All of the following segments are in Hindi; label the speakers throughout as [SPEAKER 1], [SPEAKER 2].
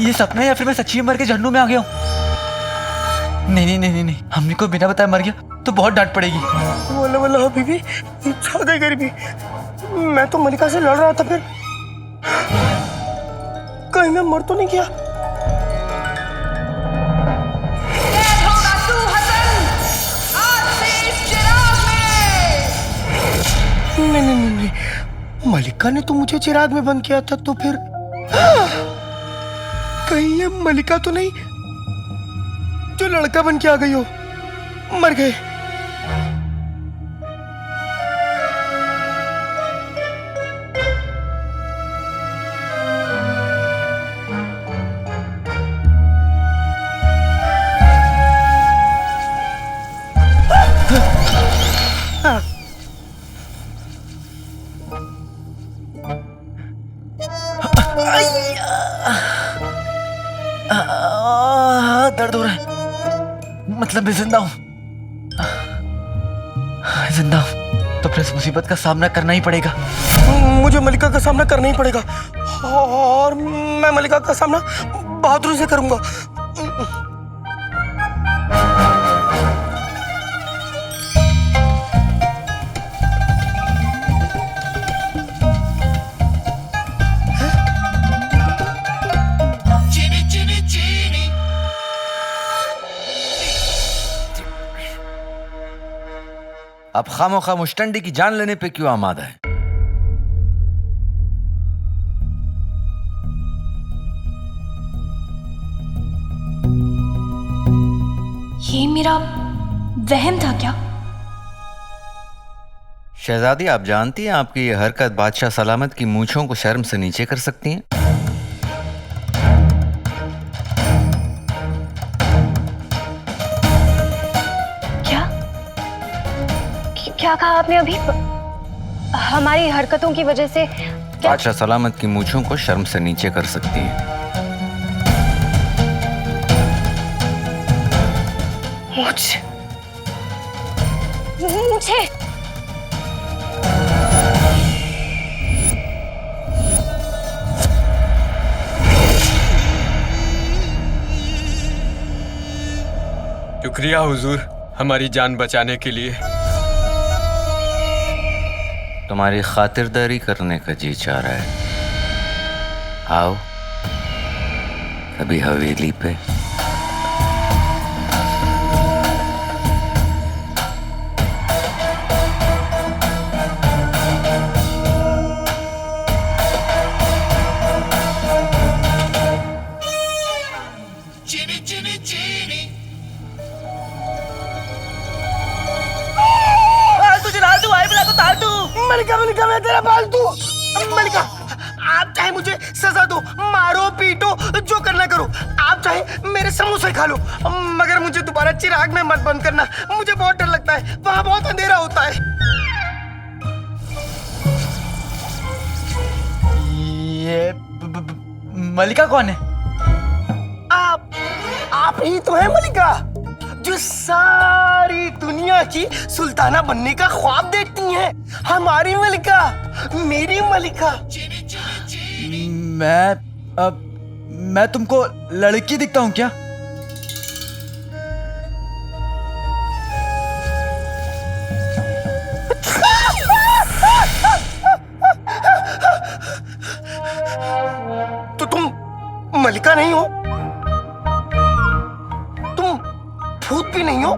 [SPEAKER 1] ये सपना है या फिर मैं सच्ची मर के जहन्नुम में आ गया हूँ? नहीं नहीं नहीं नहीं नहीं, हमने को बिना बताए मर गया तो बहुत डांट पड़ेगी।
[SPEAKER 2] बोला बोला बीबी, छा गई गरीबी। मैं तो मलिका से लड़ रहा था, फिर कहीं मैं मर तो नहीं गया। नहीं नहीं नहीं नहीं, मलिका ने तो मुझे चिराग में बंद किया था, तो फिर कहीं ये मलिका तो नहीं जो लड़का बन के आ गई हो? मर गए।
[SPEAKER 1] दर्द हो रहा है, मतलब मैं जिंदा हूँ। जिंदा हूँ तो फिर इस मुसीबत का सामना करना ही पड़ेगा।
[SPEAKER 2] मुझे मलिका का सामना करना ही पड़ेगा, और मैं मलिका का सामना बहादुरी से करूंगा।
[SPEAKER 3] अब खामोखा मुश्तंडी की जान लेने पे क्यों आमादा है?
[SPEAKER 4] ये मेरा वहम था क्या?
[SPEAKER 3] शहजादी, आप जानती हैं आपकी ये हरकत बादशाह सलामत की मूंछों को शर्म से नीचे कर सकती हैं।
[SPEAKER 4] क्या कहा आपने अभी? हमारी हरकतों की वजह से
[SPEAKER 3] बादशाह सलामत की मूंछों को शर्म से नीचे कर सकती है।
[SPEAKER 4] मुझे
[SPEAKER 5] शुक्रिया हुजूर, हमारी जान बचाने के लिए।
[SPEAKER 3] तुम्हारी खातिरदारी करने का जी चाह रहा है। आओ कभी हवेली पे।
[SPEAKER 2] मलिका मलिका, मैं तेरा पालतू। मलिका, आप चाहे मुझे सजा दो, मारो पीटो, जो करना करो। आप चाहे मेरे समोसे खा लो, मगर मुझे दोबारा चिराग में मत बंद करना। मुझे बहुत डर लगता है, वहां बहुत अंधेरा होता है।
[SPEAKER 1] ये मलिका कौन है?
[SPEAKER 2] आप ही तो है मलिका, जो सारी दुनिया की सुल्ताना बनने का ख्वाब देखती हैं। हमारी मलिका, मेरी मलिका।
[SPEAKER 1] मैं तुमको लड़की दिखता हूँ क्या?
[SPEAKER 2] तो तुम मलिका नहीं हो, तुम भूत भी नहीं हो।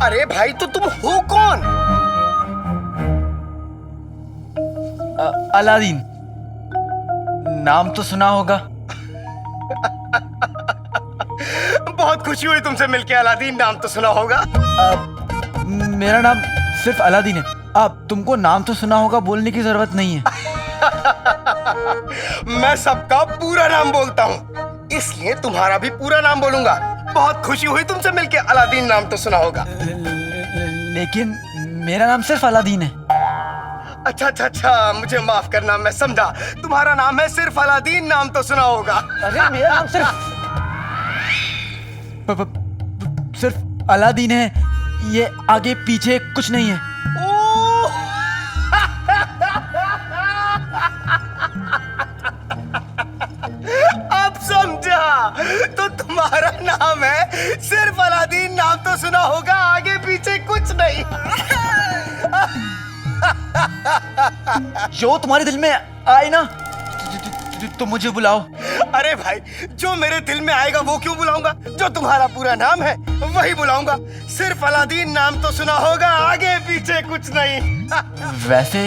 [SPEAKER 2] अरे भाई, तो तुम हो कौन?
[SPEAKER 1] अलादीन, नाम तो सुना होगा।
[SPEAKER 2] बहुत खुशी हुई तुमसे मिलके अलादीन, नाम तो सुना होगा।
[SPEAKER 1] मेरा नाम सिर्फ अलादीन है। अब तुमको नाम तो सुना होगा बोलने की जरूरत नहीं है।
[SPEAKER 2] मैं सबका पूरा नाम बोलता हूँ, इसलिए तुम्हारा भी पूरा नाम बोलूंगा। बहुत खुशी हुई तुमसे मिलके अलादीन, नाम तो सुना होगा।
[SPEAKER 1] लेकिन मेरा नाम सिर्फ अलादीन है।
[SPEAKER 2] अच्छा अच्छा अच्छा, मुझे माफ करना, मैं समझा तुम्हारा नाम है सिर्फ अलादीन, नाम तो सुना होगा।
[SPEAKER 1] अरे मेरा नाम सिर्फ अलादीन है, ये आगे पीछे कुछ नहीं है।
[SPEAKER 2] अब समझा, तो तुम्हारा नाम है सिर्फ अलादीन। नाम तो सुना होगा, आगे पीछे कुछ नहीं।
[SPEAKER 1] जो तुम्हारे दिल में आए ना तो मुझे बुलाओ।
[SPEAKER 2] अरे भाई, जो मेरे दिल में आएगा वो क्यों बुलाऊंगा? जो तुम्हारा पूरा नाम है वही बुलाऊंगा। सिर्फ अलादीन नाम तो सुना होगा, आगे पीछे कुछ नहीं।
[SPEAKER 1] वैसे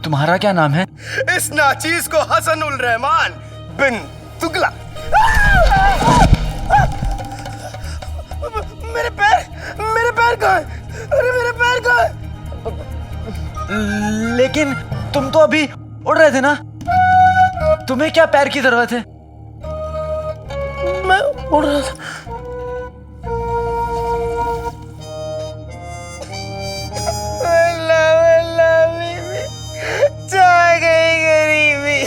[SPEAKER 1] तुम्हारा क्या नाम है?
[SPEAKER 2] इस नाचीज को हसनुल रहमान बिन तुगला। मेरे पैर कहाँ है? अरे मेरे पैर कहाँ है?
[SPEAKER 1] लेकिन तुम तो अभी उड़ रहे थे ना, तुम्हें क्या पैर की जरूरत है?
[SPEAKER 2] मैं उड़ रहा था। जा गई गरीबी।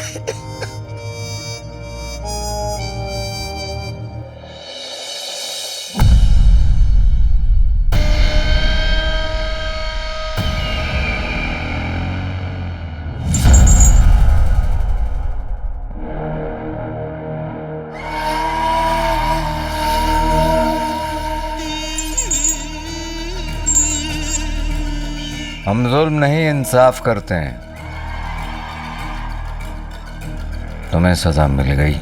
[SPEAKER 3] हम जुल्म नहीं इंसाफ करते हैं। तुम्हें सजा मिल गई,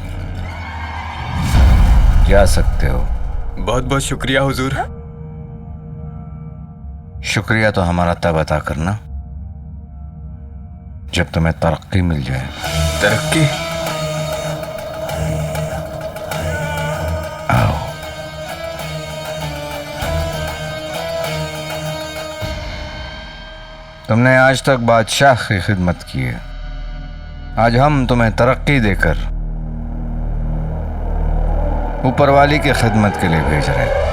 [SPEAKER 3] जा सकते हो।
[SPEAKER 5] बहुत बहुत शुक्रिया हुजूर।
[SPEAKER 3] शुक्रिया तो हमारा तब अदा करना जब तुम्हें तरक्की मिल जाए।
[SPEAKER 5] तरक्की?
[SPEAKER 3] आओ। तुमने आज तक बादशाह की खिदमत की है, आज हम तुम्हें तरक्की देकर ऊपर वाली की खिदमत के लिए भेज रहे हैं।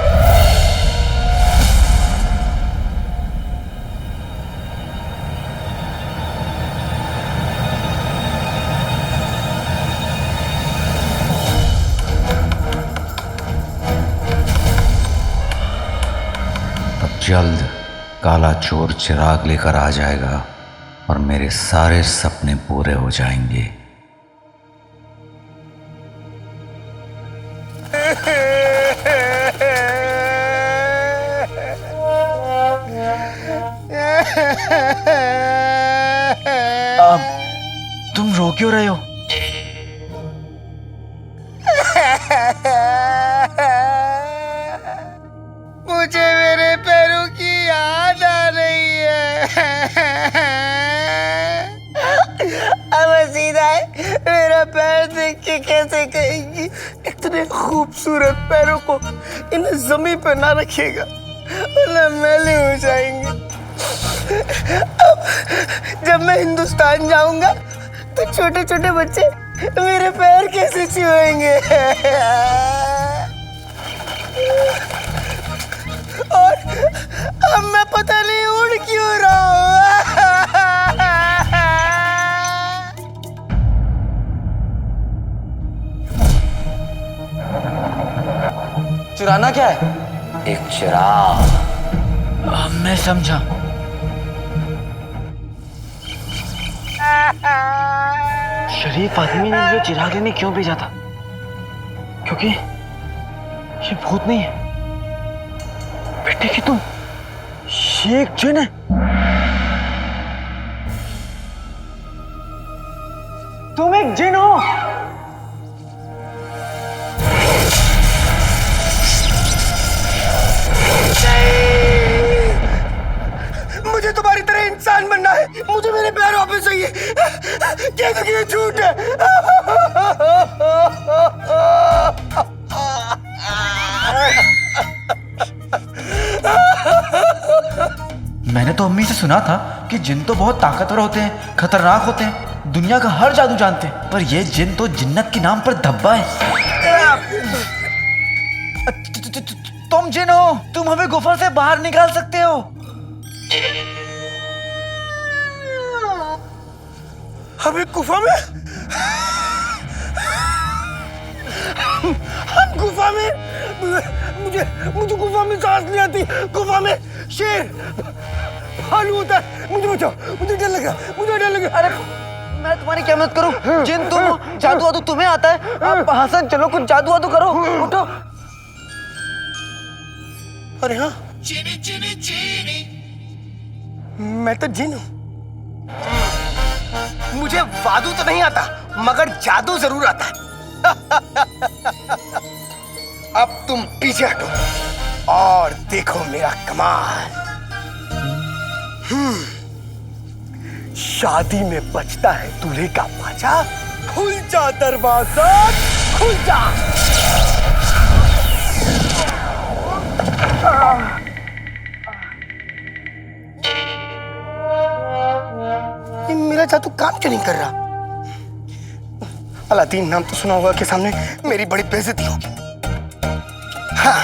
[SPEAKER 3] अब जल्द काला चोर चिराग लेकर आ जाएगा और मेरे सारे सपने पूरे हो जाएंगे।
[SPEAKER 1] अब तुम रो क्यों रहे हो?
[SPEAKER 2] मुझे मेरे पैरों की याद आ रही है। अब सीधा है, मेरा पैर देख के कैसे कहेगी इतने खूबसूरत पैरों को इन्हें जमीन पर ना रखिएगा वरना मैले हो जाएंगे। अब जब मैं हिंदुस्तान जाऊंगा तो छोटे छोटे बच्चे मेरे पैर कैसे छुएंगे? और अब मैं पता नहीं उड़ क्यों रहा हूँ।
[SPEAKER 1] चुराना क्या है?
[SPEAKER 3] एक चिराग।
[SPEAKER 1] मैं समझा। शरीफ आदमी ने ये चिराग लेने क्यों भेजा था? क्योंकि ये भूत नहीं है बेटे कि तुम, ये एक जिन है। तुम एक जिन हो।
[SPEAKER 2] मुझे तुम्हारी तरह इंसान बनना है। मुझे मेरे पैर वापस चाहिए। क्या ये झूठ है?
[SPEAKER 1] मैंने तो अम्मी से सुना था कि जिन तो बहुत ताकतवर होते हैं, खतरनाक होते हैं, दुनिया का हर जादू जानते हैं, पर ये जिन तो जिन्नत के नाम पर धब्बा है। तुम जिन हो, तुम हमें गुफा से बाहर निकाल सकते हो।
[SPEAKER 2] हमें गुफा में? हम गुफा में, मुझे मुझे गुफा में सांस नहीं आती। गुफा में शेर भालू होता है। मुझे बचाओ, मुझे डर लग रहा, मुझे डर लग रहा।
[SPEAKER 1] अरे मैं तुम्हारी क्या मदद करूं? जिन तुम हो, जादू वादू तुम्हें आता है। आप हसन चलो, कुछ जादू वादू करो, उठो।
[SPEAKER 2] अरे हाँ, मैं तो जिन हूं। मुझे वादू तो नहीं आता, मगर जादू जरूर आता है। अब तुम पीछे हटो और देखो मेरा कमाल। शादी में बचता है दूल्हे का बाजा। खुल जा दरवाजा, खुल जा। ये मेरा जादू काम क्यों नहीं कर रहा? अलादीन नाम तो सुना होगा के सामने मेरी बड़ी बेइज्जती होगी। हाँ,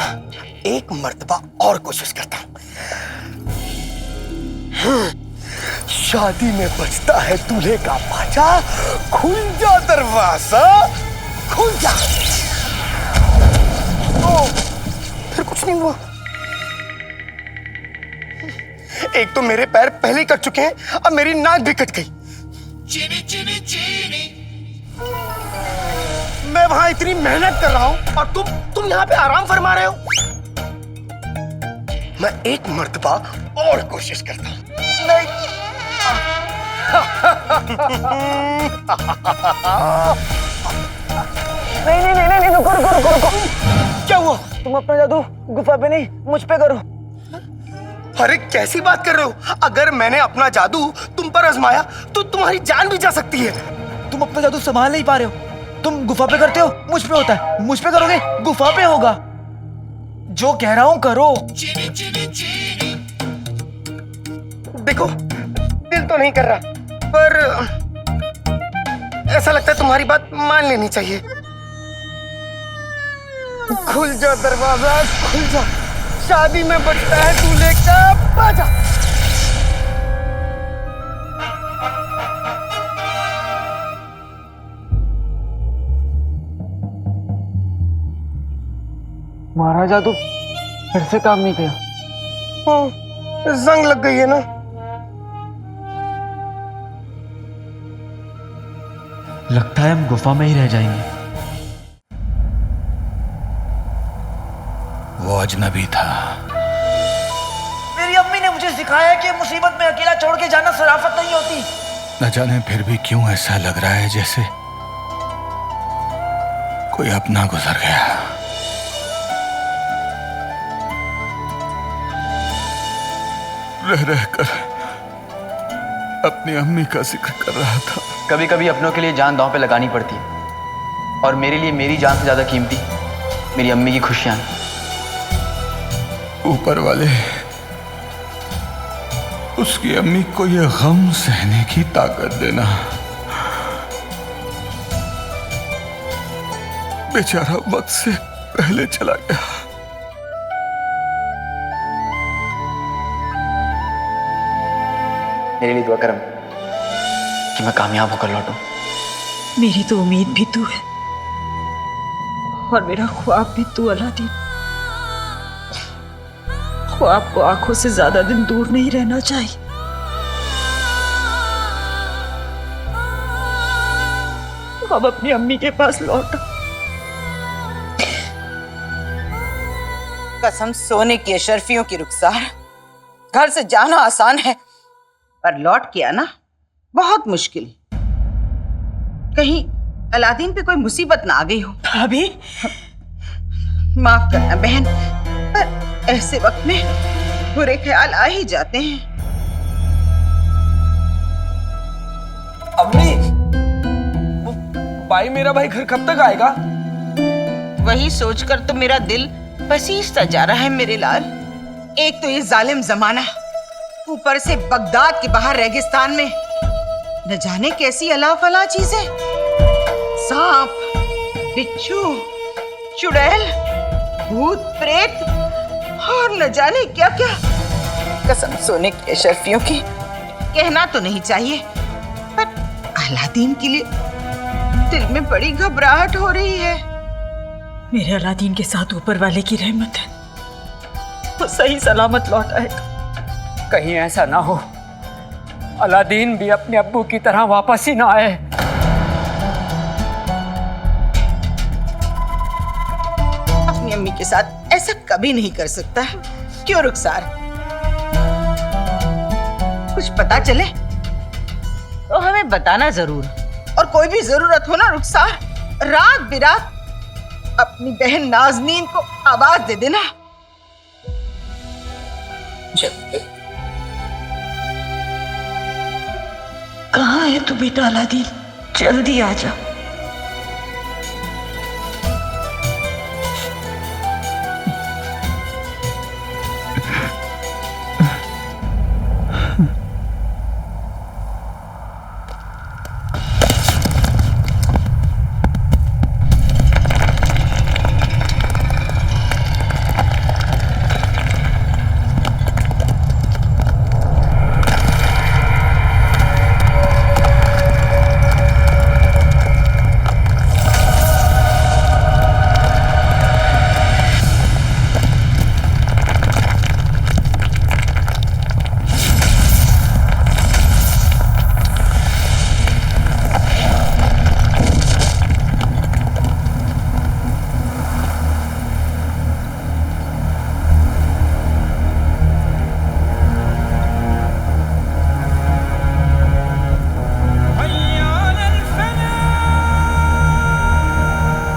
[SPEAKER 2] एक मर्तबा और कोशिश करता हूं। शादी में बजता है दूल्हे का बाजा। खुल जा दरवाजा, खुल जा। ओ, फिर कुछ नहीं हुआ। एक तो मेरे पैर पहले ही कट चुके हैं, अब मेरी नाक भी कट गई। मैं वहां इतनी मेहनत कर रहा हूं और तुम यहां पे आराम फरमा रहे हो। मैं एक मर्तबा और कोशिश करता हूं। नहीं।
[SPEAKER 1] नहीं, रुको।
[SPEAKER 2] क्या हुआ?
[SPEAKER 1] तुम अपना जादू गुफा पे नहीं, मुझ पे करो।
[SPEAKER 2] अरे कैसी बात कर रहे हो? अगर मैंने अपना जादू तुम पर आजमाया तो तुम्हारी जान भी जा सकती है।
[SPEAKER 1] तुम अपना जादू संभाल नहीं पा रहे हो। तुम गुफा पे करते हो, मुझ पे होता है। मुझ पे करोगे, गुफा पे होगा। जो कह रहा हूं करो।
[SPEAKER 2] देखो, दिल तो नहीं कर रहा, पर ऐसा लगता है तुम्हारी बात मान लेनी चाहिए। खुल जा दरवाजा, खुल जा। शादी में बजता है दूल्हे का बाजा।
[SPEAKER 1] महाराज जादू फिर से काम नहीं किया।
[SPEAKER 2] जंग लग गई है ना।
[SPEAKER 1] लगता है हम गुफा में ही रह जाएंगे।
[SPEAKER 6] वो अजनबी था।
[SPEAKER 1] मेरी अम्मी ने मुझे सिखाया कि मुसीबत में अकेला छोड़ के जाना शराफत नहीं होती।
[SPEAKER 6] न जाने फिर भी क्यों ऐसा लग रहा है जैसे कोई अपना गुजर गया। रह रहकर अपनी अम्मी का जिक्र कर रहा था।
[SPEAKER 7] कभी कभी अपनों के लिए जान दांव पे लगानी पड़ती है, और मेरे लिए मेरी जान से ज्यादा कीमती मेरी अम्मी की खुशियां।
[SPEAKER 6] ऊपर वाले उसकी अम्मी को यह गम सहने की ताकत देना। बेचारा वक्त से पहले चला गया।
[SPEAKER 7] मेरे लिए दुआ करम कि मैं कामयाब होकर लौटूं।
[SPEAKER 8] मेरी तो उम्मीद भी तू है और मेरा ख्वाब भी तू अलादीन। ख्वाब को आंखों से ज्यादा दिन दूर नहीं रहना चाहिए। अब अपनी अम्मी के पास लौटा।
[SPEAKER 9] कसम सोने की अशरफियों की रुखसार, घर से जाना आसान है पर लौट के आना बहुत मुश्किल। कहीं अलादीन पे कोई मुसीबत ना आ गई हो।
[SPEAKER 8] अभी
[SPEAKER 9] माफ करना बहन, पर ऐसे वक्त में बुरे ख्याल आ ही जाते हैं।
[SPEAKER 10] अम्मी, भाई मेरा भाई घर कब तक आएगा?
[SPEAKER 9] वही सोचकर तो मेरा दिल पसीजता जा रहा है मेरे लाल। एक तो ये जालिम जमाना, ऊपर से बगदाद के बाहर रेगिस्तान में न जाने कैसी अला फला चीजें, सांप, बिच्छू, चुड़ैल, भूत प्रेत और न जाने क्या क्या। कसम सोने की अशरफियों की, कहना तो नहीं चाहिए पर अलादीन के लिए दिल में बड़ी घबराहट हो रही है।
[SPEAKER 8] मेरे अलादीन के साथ ऊपर वाले की रहमत है, वो सही सलामत लौट आएगा।
[SPEAKER 10] कहीं ऐसा ना हो अलादीन भी अपने अब्बू की तरह वापस ही ना आए।
[SPEAKER 9] अपनी अम्मी के साथ ऐसा कभी नहीं कर सकता। क्यों रुखसार? कुछ पता चले तो हमें बताना जरूर, और कोई भी जरूरत हो ना रुखसार, रात बिरात अपनी बहन नाजनीन को आवाज दे देना।
[SPEAKER 8] कहाँ है तू बेटा अलादीन? जल्दी आ जा।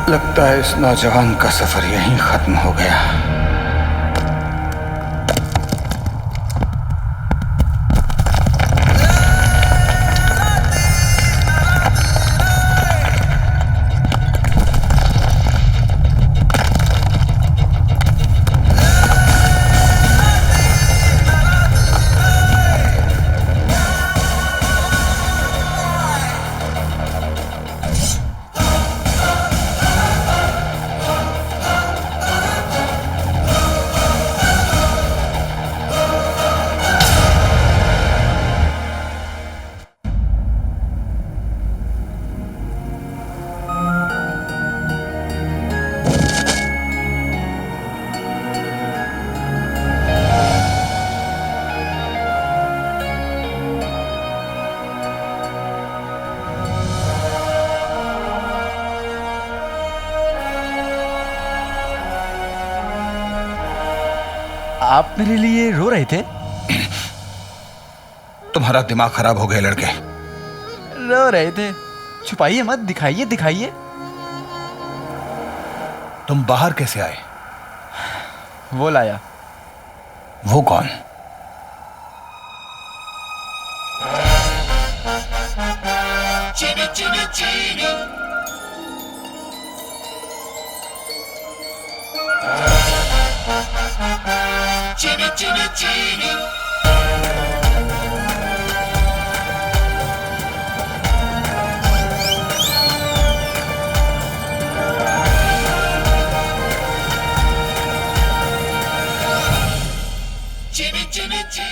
[SPEAKER 6] लगता है इस नौजवान का सफर यहीं खत्म हो गया।
[SPEAKER 1] आप मेरे लिए रो रहे थे?
[SPEAKER 6] तुम्हारा दिमाग खराब हो गया लड़के।
[SPEAKER 1] रो रहे थे? छुपाइए मत, दिखाइए दिखाइए।
[SPEAKER 6] तुम बाहर कैसे आए?
[SPEAKER 1] वो लाया।
[SPEAKER 6] वो कौन?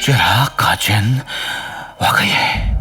[SPEAKER 6] चिराग का जन्म वाकई है।